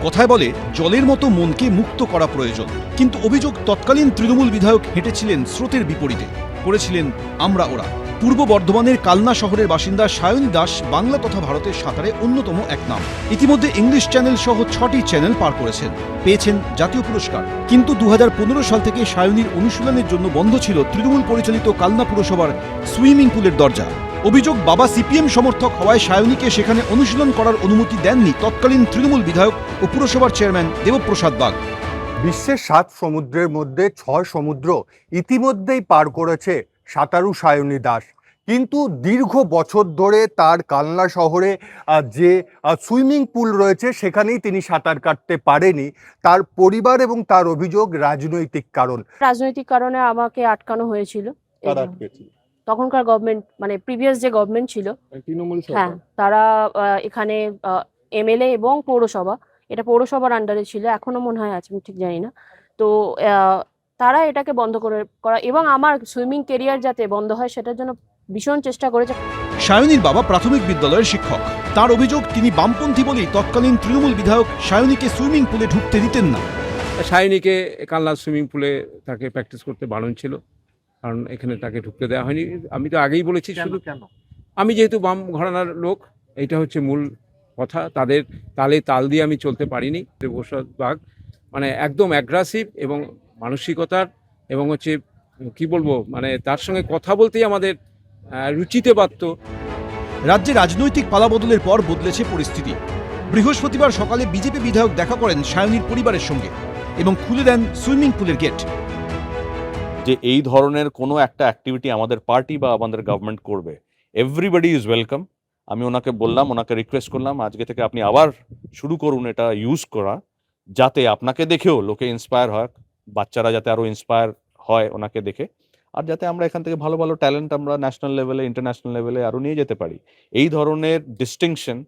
কথায় বলে জলের মতো মনকে মুক্ত করা প্রয়োজন, কিন্তু অভিযোগ তৎকালীন তৃণমূল বিধায়ক হেঁটেছিলেন স্রোতের বিপরীতে, করেছিলেন আমরা ওরা। পূর্ব বর্ধমানের কালনা শহরের বাসিন্দা সায়নী দাস বাংলা তথা ভারতের সাঁতারে অন্যতম এক নাম। ইতিমধ্যে ইংলিশ চ্যানেল সহ 6টি চ্যানেল পার করেছেন, পেয়েছেন জাতীয় পুরস্কার। কিন্তু 2015 সাল থেকে সায়নীর অনুশীলনের জন্য বন্ধ ছিল তৃণমূল পরিচালিত কালনা পুরসভার সুইমিং পুলের দরজা। অভিযোগ, বাবা সিপিএম সমর্থক হওয়ায় সায়নীকে সেখানে অনুশীলন করার অনুমতি দেননি তৎকালীন তৃণমূল বিধায়ক ও পুরসভার চেয়ারম্যান দেবপ্রসাদ বাগ। বিশ্বের 7 সমুদ্রের মধ্যে 6 সমুদ্র ইতিমধ্যেই পার করেছে সাঁতারু সায়নী দাস, কিন্তু দীর্ঘ বছর ধরে তার কালনা শহরে যে সুইমিং পুল রয়েছে সেখানেই তিনি সাঁতার কাটতে পারেনি। তার পরিবার এবং তার অভিযোগ রাজনৈতিক কারণে আমাকে আটকানো হয়েছিল। তখনকার গভর্নমেন্ট মানে প্রিভিয়াস যে গভর্নমেন্ট ছিল হ্যাঁ, তারা এখানে এমএলএ এবং পৌরসভা, এটা পৌরসভার আন্ডারে ছিল, এখনো মনে হয় আছে, আমি ঠিক জানি না। তো তারা এটাকে বন্ধ করা এবং আমার সুইমিং কেরিয়ার যাতে বন্ধ হয় সেটার জন্য ভীষণ চেষ্টা করেছে। সায়নীর বাবা প্রাথমিক বিদ্যালয়ের শিক্ষক। তার অভিযোগ, তিনি বামপন্থী বলেই তৎকালীন তৃণমূল বিধায়ক সায়নীকে সুইমিং পুলে ঢুকতে দিতেন না। সায়নীকে কালনা সুইমিং পুলে তাকে প্র্যাকটিস করতে বারণ ছিল, কারণ এখানে তাকে ঢুকতে দেওয়া হয়নি। আমি তো আগেই বলেছি, শুধু আমি যেহেতু বাম ঘরানার লোক, এইটা হচ্ছে মূল কথা। তাদের তালে তাল দিয়ে আমি চলতে পারিনি। দেবপ্রসাদ বাগ মানে একদম অ্যাগ্রেসিভ এবং মানসিকতার এবং হচ্ছে কি বলবো, মানে তার সঙ্গে কথা বলতেই আমাদের রুচিতে বাধ্য। রাজ্যে রাজনৈতিক পালাবদলের পর বদলেছে পরিস্থিতি। বৃহস্পতিবার সকালে বিজেপি বিধায়ক দেখা করেন সায়নীর পরিবারের সঙ্গে এবং খুলে দেন সুইমিং পুলের গেট। যে এই ধরনের কোনো একটা অ্যাক্টিভিটি আমাদের পার্টি বা আমাদের গভর্নমেন্ট করবে, এভরিবডি ইজ ওয়েলকাম। আমি ওনাকে বললাম, ওনাকে রিকোয়েস্ট করলাম, আজকে থেকে আপনি আবার শুরু করুন এটা ইউজ করা, যাতে আপনাকে দেখেও লোকে ইন্সপায়ার হয়, বাচ্চারা যাতে আরও ইন্সপায়ার হয় ওনাকে দেখে, আর যাতে আমরা এখান থেকে ভালো ভালো ট্যালেন্ট আমরা ন্যাশনাল লেভেলে, ইন্টারন্যাশনাল লেভেলে আরও নিয়ে যেতে পারি। এই ধরনের ডিস্টিংশন,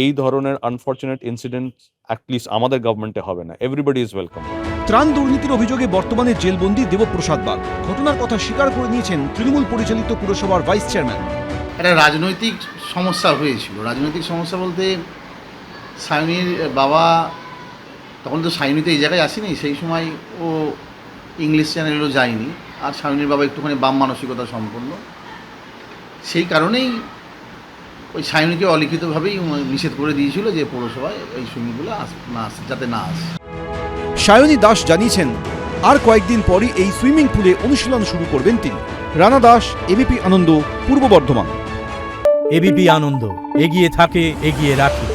এই ধরনের আনফর্চুনেট ইনসিডেন্ট অ্যাটলিস্ট আমাদের গভর্নমেন্টে হবে না। Everybody is welcome. ত্রাণ দুর্নীতির অভিযোগে বর্তমানে জেলবন্দি দেবপ্রসাদ বাগ। ঘটনার কথা স্বীকার করে নিয়েছেন তৃণমূল পরিচালিত পুরসভার ভাইস চেয়ারম্যান। একটা রাজনৈতিক সমস্যা হয়েছিল। রাজনৈতিক সমস্যা বলতে সায়নীর বাবা, তখন তো সায়নী তো এই জায়গায় আসেনি, সেই সময় ও ইংলিশ চ্যানেলও যায়নি, আর সায়নীর বাবা একটুখানি বাম মানসিকতা সম্পন্ন, সেই কারণেই ওই সায়নীকে অলিখিতভাবেই নিষেধ করে দিয়েছিল যে পৌরসভায় এই সুইমিংগুলো যাতে না আসে। সায়নী দাস জানিয়েছেন, আর কয়েকদিন পরই এই সুইমিং পুলে অনুশীলন শুরু করবেন তিনি। রানা দাস, এবিপি আনন্দ, পূর্ব বর্ধমান। এবিপি আনন্দ, এগিয়ে থাকে, এগিয়ে রাখে।